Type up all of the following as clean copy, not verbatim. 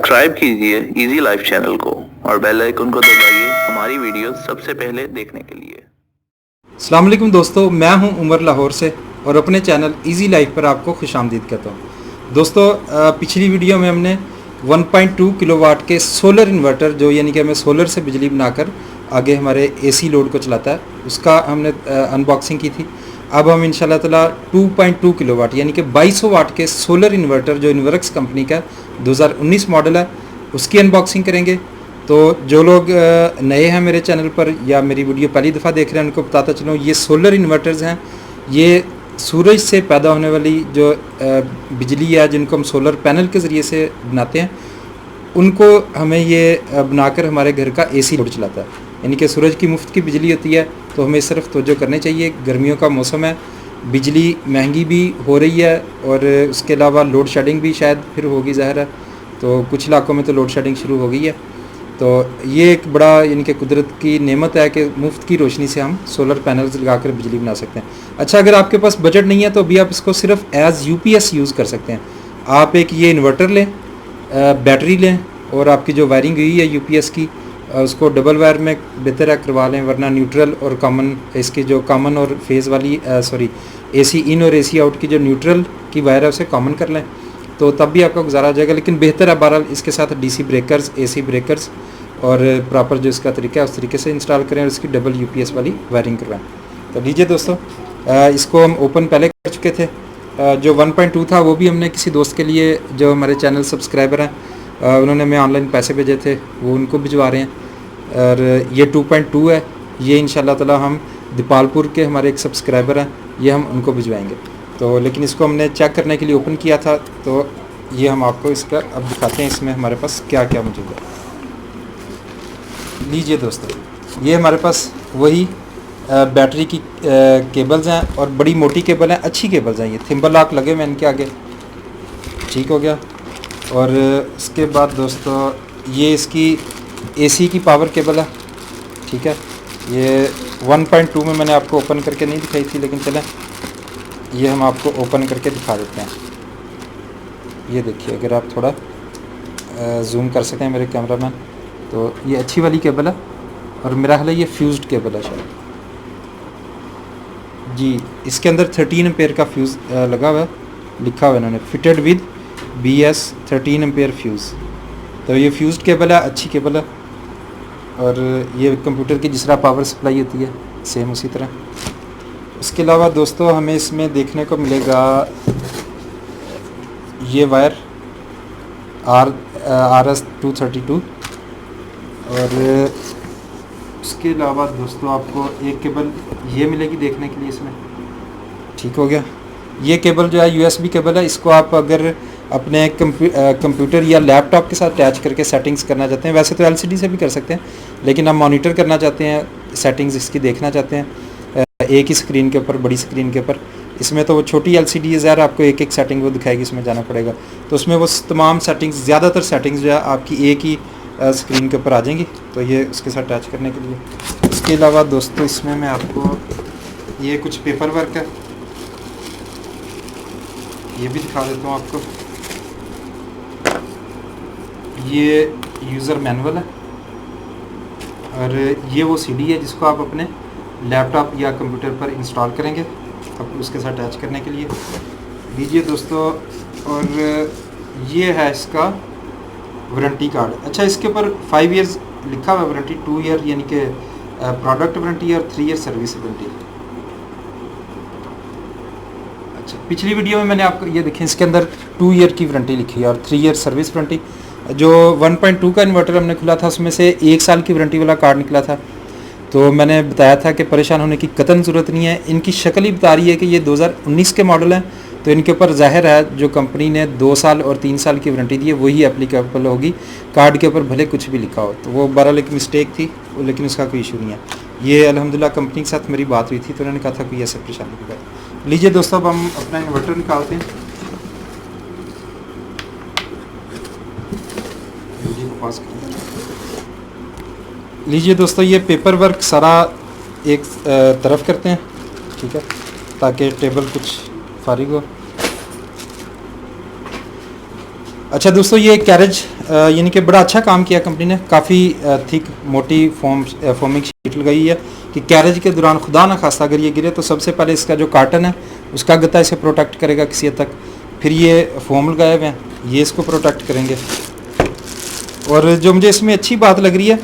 Subscribe कीजिए easy life channel को और बेल आइकन को दबाइए हमारी वीडियो सबसे पहले देखने के लिए। अस्सलाम वालेकुम दोस्तों, मैं हूं उमर लाहौर से और अपने चैनल इजी लाइफ पर आपको खुशामदीद कहता हूं। दोस्तों, पिछली वीडियो में हमने 1.2 किलोवाट के सोलर इन्वर्टर, जो यानी कि हमें सोलर से बिजली बनाकर आगे हमारे एसी लोड को चलाता है, उसका हमने अनबॉक्सिंग की थी। अब हम इंशाल्लाह ताला 2.2 किलोवाट यानी कि 2200 वाट के सोलर इन्वर्टर, जो इन्वर्क्स कंपनी का 2019 मॉडल है, उसकी अनबॉक्सिंग करेंगे। तो जो लोग नए हैं मेरे चैनल पर या मेरी वीडियो पहली दफ़ा देख रहे हैं, उनको बताता चलूँ, ये सोलर इन्वर्टर्स हैं। ये सूरज से पैदा होने वाली जो बिजली है, जिनको हम सोलर पैनल के ज़रिए से बनाते हैं, उनको हमें ये बनाकर हमारे घर का एसी लोड चलाता है। यानी कि सूरज की मुफ्त की बिजली होती है, तो हमें इस तरफ तवज्जो करनी चाहिए। गर्मियों का मौसम है, बिजली महंगी भी हो रही है और उसके अलावा लोड शेडिंग भी शायद फिर होगी, ज़ाहिर है। तो कुछ इलाकों में तो लोड शेडिंग शुरू हो गई है। तो ये एक बड़ा यानी कि कुदरत की नेमत है कि मुफ्त की रोशनी से हम सोलर पैनल्स लगाकर बिजली बना सकते हैं। अच्छा, अगर आपके पास बजट नहीं है तो अभी आप इसको सिर्फ एज़ यूपीएस यूज़ कर सकते हैं। आप एक ये इन्वर्टर लें, बैटरी लें और आपकी जो वायरिंग हुई है यूपीएस की, उसको डबल वायर में बेहतर है करवा लें, वरना न्यूट्रल और कॉमन, इसकी जो कॉमन और फेज़ वाली एसी इन और एसी आउट की जो न्यूट्रल की वायर है उसे कॉमन कर लें, तो तब भी आपका गुजारा हो जाएगा। लेकिन बेहतर है बहरहाल इसके साथ डीसी ब्रेकर्स, एसी ब्रेकर्स और प्रॉपर जो इसका तरीका है उस तरीके से इंस्टॉल करें और इसकी डबल यूपीएस वाली वायरिंग करवाएं। तो लीजिए दोस्तों, इसको हम ओपन पहले कर चुके थे। जो 1.2 था वो भी हमने किसी दोस्त के लिए, जो हमारे चैनल सब्सक्राइबर हैं, उन्होंने हमें ऑनलाइन पैसे भेजे थे, वो उनको भिजवा रहे हैं। और ये 2.2 है, ये इंशाल्लाह ताला हम दीपालपुर के हमारे एक सब्सक्राइबर हैं, ये हम उनको भिजवाएंगे। तो लेकिन इसको हमने चेक करने के लिए ओपन किया था, तो ये हम आपको इसका अब दिखाते हैं इसमें हमारे पास क्या क्या मौजूद है। लीजिए दोस्तों, ये हमारे पास वही बैटरी की केबल्स हैं और बड़ी मोटी केबल हैं, अच्छी केबल्स हैं। ये थिम्बल लॉक लगे हुए हैं इनके आगे, ठीक हो गया। और इसके बाद दोस्तों, ये इसकी एसी की पावर केबल है, ठीक है। ये 1.2 में मैंने आपको ओपन करके नहीं दिखाई थी, लेकिन चलें ये हम आपको ओपन करके दिखा देते हैं। ये देखिए, अगर आप थोड़ा जूम कर सकें मेरे कैमरामैन, तो ये अच्छी वाली केबल है और मेरा ख्याल है ये फ्यूज्ड केबल है शायद जी। इसके अंदर 13 एम्पेयर का फ्यूज़ लगा हुआ है, लिखा हुआ है इन्होंने, fitted with BS 13 ampere fuse. तो ये फ्यूज्ड केबल है, अच्छी केबल है। और ये कंप्यूटर की जिस तरह पावर सप्लाई होती है, सेम उसी तरह। इसके अलावा दोस्तों, हमें इसमें देखने को मिलेगा ये वायर RS 232। और उसके अलावा दोस्तों, आपको एक केबल ये मिलेगी देखने के लिए इसमें, ठीक हो गया। ये केबल जो है USB केबल है। इसको आप अगर अपने कंप्यूटर या लैपटॉप के साथ अटैच करके सेटिंग्स करना चाहते हैं, वैसे तो LCD से भी कर सकते हैं, लेकिन हम मॉनिटर करना चाहते हैं, सेटिंग्स इसकी देखना चाहते हैं एक ही स्क्रीन के ऊपर, बड़ी स्क्रीन के ऊपर। इसमें तो वो छोटी LCD है, ज़रा आपको एक एक सेटिंग वो दिखाएगी, इसमें जाना पड़ेगा। तो उसमें वो तमाम सेटिंग्स, ज़्यादातर सेटिंग्स जो है आपकी एक ही स्क्रीन के ऊपर आ जाएंगी। तो ये उसके साथ अटैच करने के लिए। इसके अलावा दोस्तों, इसमें मैं आपको ये कुछ पेपर वर्क है, ये भी दिखा देता हूँ आपको। ये यूज़र मैनुअल है और ये वो CD है जिसको आप अपने लैपटॉप या कंप्यूटर पर इंस्टॉल करेंगे अब उसके साथ अटैच करने के लिए। लीजिए दोस्तों, और ये है इसका वारंटी कार्ड। अच्छा, इसके ऊपर 5 ईयर्स लिखा हुआ है वारंटी, 2 ईयर यानी कि प्रोडक्ट वारंटी और 3 ईयर सर्विस वारंटी। अच्छा, पिछली वीडियो में मैंने आपको ये देखें, इसके अंदर 2 ईयर की वारंटी लिखी है और 3 ईयर सर्विस वारंटी। जो 1.2 का इन्वर्टर हमने खुला था, उसमें से 1 साल की वारंटी वाला कार्ड निकला था। तो मैंने बताया था कि परेशान होने की कतई ज़रूरत नहीं है। इनकी शक्ल ही बता रही है कि ये 2019 के मॉडल हैं, तो इनके ऊपर ज़ाहिर है जो कंपनी ने 2 साल और 3 साल की वारंटी दी है वही एप्लीकेबल होगी। कार्ड के ऊपर भले कुछ भी लिखा हो, तो वो बहरहाल एक मिस्टेक थी, लेकिन उसका कोई इशू नहीं है। ये अल्हम्दुलिल्लाह कंपनी के साथ मेरी बात हुई थी, तो उन्होंने कहा था कोई ऐसा परेशानी की बात। लीजिए दोस्तों, अब हम अपना इन्वर्टर निकालते हैं। लीजिए दोस्तों, ये पेपर वर्क सारा एक तरफ करते हैं, ठीक है, ताकि टेबल कुछ फारिग हो। अच्छा दोस्तों, ये कैरेज यानी कि बड़ा अच्छा काम किया कंपनी ने, काफ़ी थिक मोटी फोमिंग शीट लगाई है कि कैरेज के दौरान खुदा ना खास्ता अगर ये गिरे तो सबसे पहले इसका जो कार्टन है उसका गत्ता इसे प्रोटेक्ट करेगा किसी हद तक, फिर ये फोम लगाए हुए हैं ये इसको प्रोटेक्ट करेंगे। और जो मुझे इसमें अच्छी बात लग रही है,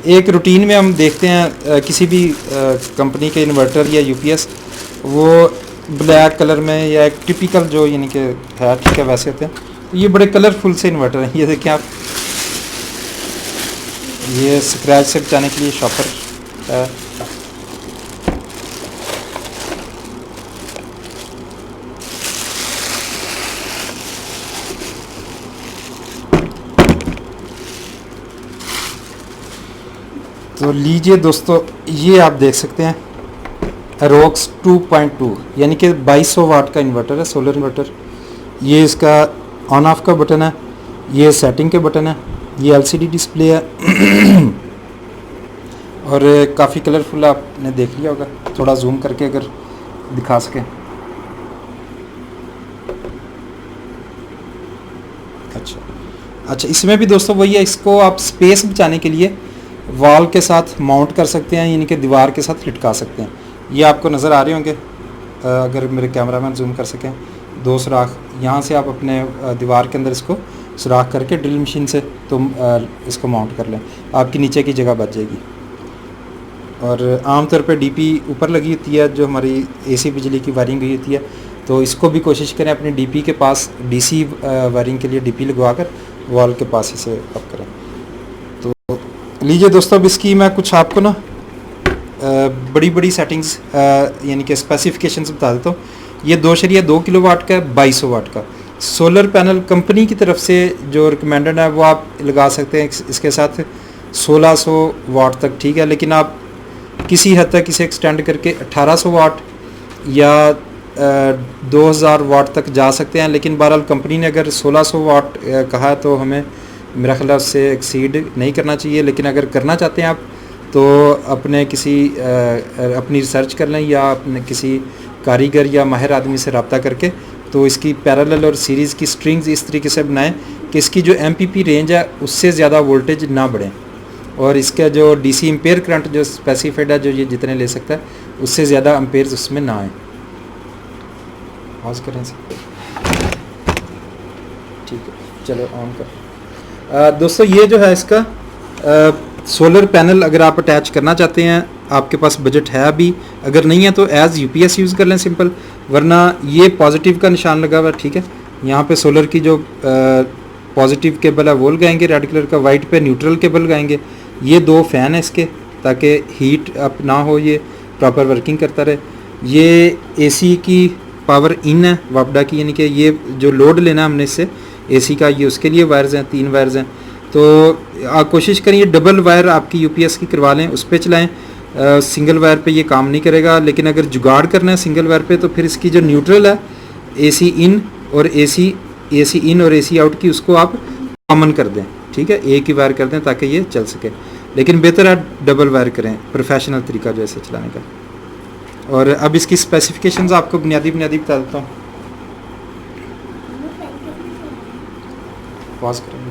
एक रूटीन में हम देखते हैं किसी भी कंपनी के इन्वर्टर या यूपीएस वो ब्लैक कलर में या एक टिपिकल जो यानी कि है ठीक है वैसे होते हैं, ये बड़े कलरफुल से इन्वर्टर हैं। ये देखिए आप, ये स्क्रैच से बचाने के लिए शॉपर है। तो लीजिए दोस्तों, ये आप देख सकते हैं एरोक्स 2.2 यानी कि 2200 वाट का इन्वर्टर है, सोलर इन्वर्टर। ये इसका ऑन ऑफ का बटन है, ये सेटिंग के बटन है, ये एलसीडी डिस्प्ले है और काफ़ी कलरफुल आपने देख लिया होगा, थोड़ा जूम करके अगर दिखा सकें। अच्छा, इसमें भी दोस्तों वही है, इसको आप स्पेस बचाने के लिए वॉल के साथ माउंट कर सकते हैं, यानी कि दीवार के साथ लटका सकते हैं। ये आपको नज़र आ रहे होंगे अगर मेरे कैमरामैन जूम कर सकें, 2 सुराख यहाँ से आप अपने दीवार के अंदर इसको सुराख करके ड्रिल मशीन से तुम इसको माउंट कर लें, आपकी नीचे की जगह बच जाएगी। और आमतौर पे डीपी ऊपर लगी होती है, जो हमारी एसी बिजली की वायरिंग हुई होती है, तो इसको भी कोशिश करें अपनी डीपी के पास डीसी वायरिंग के लिए डीपी लगवा कर वॉल के पास इसे अप करें। तो लीजिए दोस्तों, अब इसकी मैं कुछ आपको ना बड़ी बड़ी सेटिंग्स यानी कि स्पेसिफिकेशंस बता देता हूँ। ये 2.2 किलोवाट का 2200 वाट का सोलर पैनल कंपनी की तरफ से जो रिकमेंडेड है वो आप लगा सकते हैं इसके साथ 1600 वाट तक, ठीक है। लेकिन आप किसी हद तक इसे एक्सटेंड करके 1800 वाट या 2000 वाट तक जा सकते हैं। लेकिन बहरहाल कंपनी ने अगर 1600 वाट कहा तो हमें मेरा ख्याल उससे एक्सीड नहीं करना चाहिए। लेकिन अगर करना चाहते हैं आप तो अपने किसी अपनी रिसर्च कर लें या अपने किसी कारीगर या माहिर आदमी से रब्ता करके तो इसकी पैरेलल और सीरीज़ की स्ट्रिंग्स इस तरीके से बनाएं कि इसकी जो एमपीपी रेंज है उससे ज़्यादा वोल्टेज ना बढ़े और इसका जो डीसी एम्पेयर करंट जो स्पेसिफाइड है जो ये जितने ले सकता है उससे ज़्यादा एम्पेयर्स उसमें ना आए। पॉज करें से, ठीक है, चलो ऑन कर। दोस्तों ये जो है इसका सोलर पैनल अगर आप अटैच करना चाहते हैं, आपके पास बजट है अभी, अगर नहीं है तो एज यूपीएस यूज़ कर लें सिंपल, वरना ये पॉजिटिव का निशान लगा हुआ है, ठीक है। यहाँ पे सोलर की जो पॉजिटिव केबल है वो लगाएंगे रेड कलर का, वाइट पे न्यूट्रल केबल लगाएंगे। ये 2 फ़ैन है इसके ताकि हीट अप ना हो, ये प्रॉपर वर्किंग करता रहे। ये एसी की पावर इन है वापडा की, यानी कि ये जो लोड लेना हमने इससे एसी का, ये उसके लिए वायर्स हैं, 3 वायर्स हैं। तो आप कोशिश करिए डबल वायर आपकी यूपीएस की करवा लें, उस पर चलाएँ। सिंगल वायर पे ये काम नहीं करेगा। लेकिन अगर जुगाड़ करना है सिंगल वायर पे तो फिर इसकी जो न्यूट्रल है एसी इन और एसी आउट की उसको आप कॉमन कर दें, ठीक है, एक ही वायर कर दें ताकि ये चल सके। लेकिन बेहतर है डबल वायर करें, प्रोफेशनल तरीका जो ऐसे चलाने का। और अब इसकी स्पेसिफिकेशंस आपको बुनियादी बता देता हूँ। पॉज करेंगे।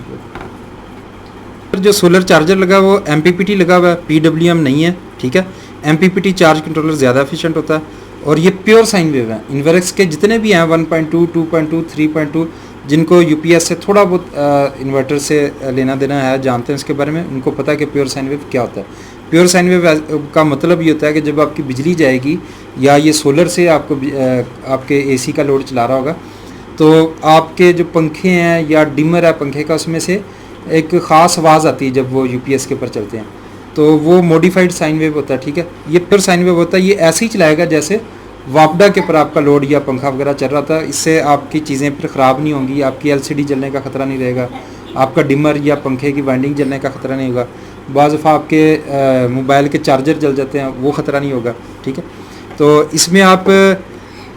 जो सोलर चार्जर लगा वो MPPT लगा हुआ है, PWM नहीं है, ठीक है। MPPT चार्ज कंट्रोलर ज़्यादा एफिशिएंट होता है और ये प्योर साइन वेव है। इन्वर्क्स के जितने भी हैं 1.2, 2.2, 3.2 जिनको यूपीएस से थोड़ा बहुत इन्वर्टर से लेना देना है, जानते हैं इसके बारे में, उनको पता है कि प्योर साइन वेव क्या होता है। प्योर साइन वेव का मतलब ये होता है कि जब आपकी बिजली जाएगी या ये सोलर से आपको आपके एसी का लोड चला रहा होगा तो आपके जो पंखे हैं या डिमर है पंखे का, उसमें से एक ख़ास आवाज़ आती है जब वो यूपीएस के ऊपर चलते हैं, तो वो मॉडिफाइड साइन वेव होता है, ठीक है। ये प्योर साइन वेव होता है, ये ऐसे ही चलाएगा जैसे वापडा के ऊपर आपका लोड या पंखा वगैरह चल रहा था। इससे आपकी चीज़ें फिर ख़राब नहीं होंगी, आपकी एलसीडी जलने का ख़तरा नहीं रहेगा, आपका डिमर या पंखे की वाइंडिंग जलने का ख़तरा नहीं होगा, बाज़ दफ़ा आपके मोबाइल के चार्जर जल जाते हैं, वो ख़तरा नहीं होगा, ठीक है। तो इसमें आप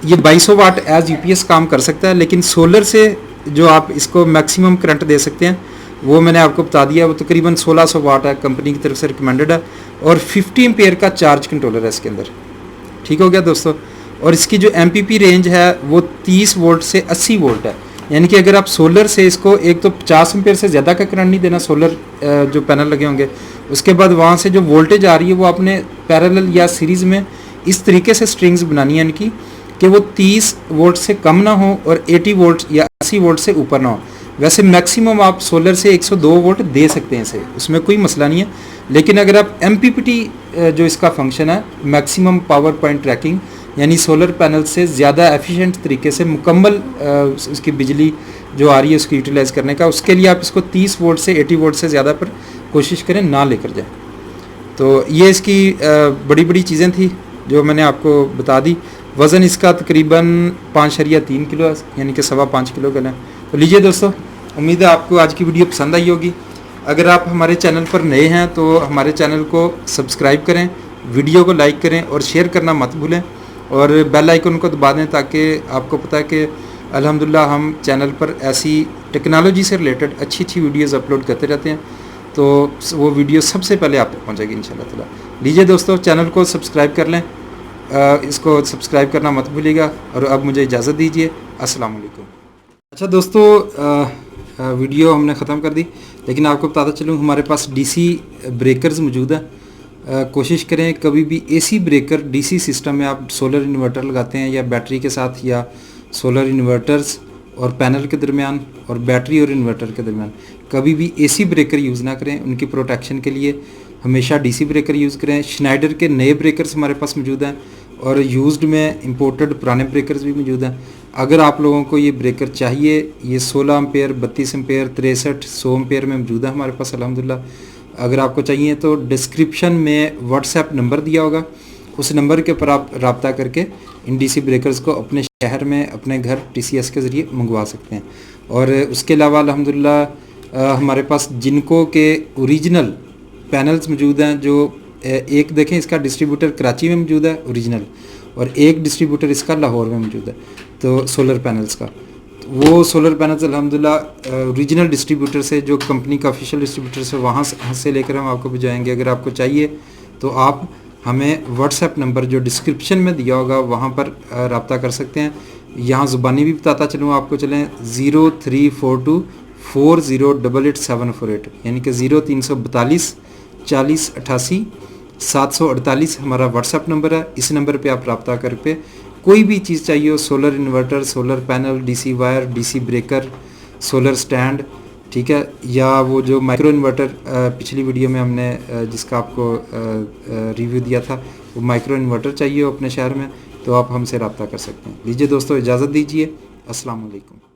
ये 2200 वाट एज यूपीएस काम कर सकता है। लेकिन सोलर से जो आप इसको मैक्सिमम करंट दे सकते हैं वो मैंने आपको बता दिया, वो तकरीबन 1600 वाट है, कंपनी की तरफ से रिकमेंडेड है और 50 एम्पेयर का चार्ज कंट्रोलर है इसके अंदर, ठीक हो गया दोस्तों। और इसकी जो एमपीपी रेंज है वो 30 वोल्ट से 80 वोल्ट है, यानी कि अगर आप सोलर से इसको एक तो 50 एम्पेयर से ज़्यादा का करंट नहीं देना, सोलर जो पैनल लगे होंगे, उसके बाद वहाँ से जो वोल्टेज आ रही है वो आपने पैरेलल या सीरीज़ में इस तरीके से स्ट्रिंग्स बनानी है इनकी कि वो 30 वोल्ट से कम ना हो और 80 वोल्ट या 80 वोल्ट से ऊपर ना हो। वैसे मैक्सिमम आप सोलर से 102 वोल्ट दे सकते हैं इसे, उसमें कोई मसला नहीं है। लेकिन अगर आप MPPT जो इसका फंक्शन है, मैक्सिमम पावर पॉइंट ट्रैकिंग, यानी सोलर पैनल से ज़्यादा एफिशिएंट तरीके से मुकम्मल उसकी बिजली जो आ रही है उसको यूटिलाइज़ करने का, उसके लिए आप इसको 30 वोल्ट से 80 वोल्ट से ज़्यादा पर कोशिश करें ना लेकर जाएं। तो ये इसकी बड़ी बड़ी चीज़ें थी जो मैंने आपको बता दी। वज़न इसका तकरीबन 5.3 किलो है, यानी कि 5.25 किलो का है। तो लीजिए दोस्तों, उम्मीद है आपको आज की वीडियो पसंद आई होगी। अगर आप हमारे चैनल पर नए हैं तो हमारे चैनल को सब्सक्राइब करें, वीडियो को लाइक करें और शेयर करना मत भूलें, और बेल आइकन को दबा दें ताकि आपको पता है कि अल्हम्दुलिल्लाह हम चैनल पर ऐसी टेक्नोलॉजी से रिलेटेड अच्छी अच्छी वीडियोज़ अपलोड करते रहते हैं, तो वो वीडियो सबसे पहले आप तक पहुँचेगी इंशाल्लाह ताला। लीजिए दोस्तों, चैनल को सब्सक्राइब कर लें, इसको सब्सक्राइब करना मत भूलिएगा, और अब मुझे इजाज़त दीजिए। अस्सलाम वालेकुम। अच्छा दोस्तों, वीडियो हमने ख़त्म कर दी, लेकिन आपको बताता चलूँ हमारे पास DC ब्रेकर्स मौजूद हैं। कोशिश करें कभी भी AC ब्रेकर DC सिस्टम में आप सोलर इन्वर्टर लगाते हैं या बैटरी के साथ, या सोलर इन्वर्टर्स और पैनल के दरमियान और बैटरी और इन्वर्टर के दरमियान कभी भी AC ब्रेकर यूज़ ना करें। उनकी प्रोटेक्शन के लिए हमेशा DC ब्रेकर यूज़ करें। श्नाइडर के नए ब्रेकर्स हमारे पास मौजूद हैं, और यूज्ड में इंपोर्टेड पुराने ब्रेकर्स भी मौजूद हैं। अगर आप लोगों को ये ब्रेकर चाहिए, ये 16 एम्पेयर, 32 एम्पेयर, 63, 100 एम्पेयर में मौजूद है हमारे पास अल्हम्दुलिल्लाह। अगर आपको चाहिए तो डिस्क्रिप्शन में व्हाट्सएप नंबर दिया होगा, उस नंबर के ऊपर आप रब्ता करके इन DC ब्रेकर्स को अपने शहर में, अपने घर TCS के ज़रिए मंगवा सकते हैं। और उसके अलावा अल्हम्दुलिल्लाह हमारे पास जिनको के ओरिजिनल पैनल्स मौजूद हैं, जो एक देखें इसका डिस्ट्रीब्यूटर कराची में मौजूद है ओरिजिनल, और एक डिस्ट्रीब्यूटर इसका लाहौर में मौजूद है, तो सोलर पैनल्स का। वो सोलर पैनल्स अल्हम्दुलिल्लाह ओरिजिनल डिस्ट्रीब्यूटर से, जो कंपनी का ऑफिशियल डिस्ट्रीब्यूटर से, वहाँ से लेकर हम आपको भिजवाएंगे। अगर आपको चाहिए तो आप हमें व्हाट्सएप नंबर जो डिस्क्रिप्शन में दिया होगा वहाँ पर रब्ता कर सकते हैं। यहाँ ज़ुबानी भी बताता चलूँ आपको, चलें 0342 4088 यानी कि 0342 40 88 748 हमारा व्हाट्सएप नंबर है। इस नंबर पे आप रब्ता करके कोई भी चीज़ चाहिए हो, solar inverter, solar panel, DC wire, DC breaker, solar stand, ठीक है, या वो जो माइक्रो इन्वर्टर पिछली वीडियो में हमने जिसका आपको रिव्यू दिया था, वो माइक्रो इन्वर्टर चाहिए हो अपने शहर में, तो आप हमसे रब्ता कर सकते हैं। लीजिए दोस्तों, इजाज़त दीजिए। अस्सलाम वालेकुम।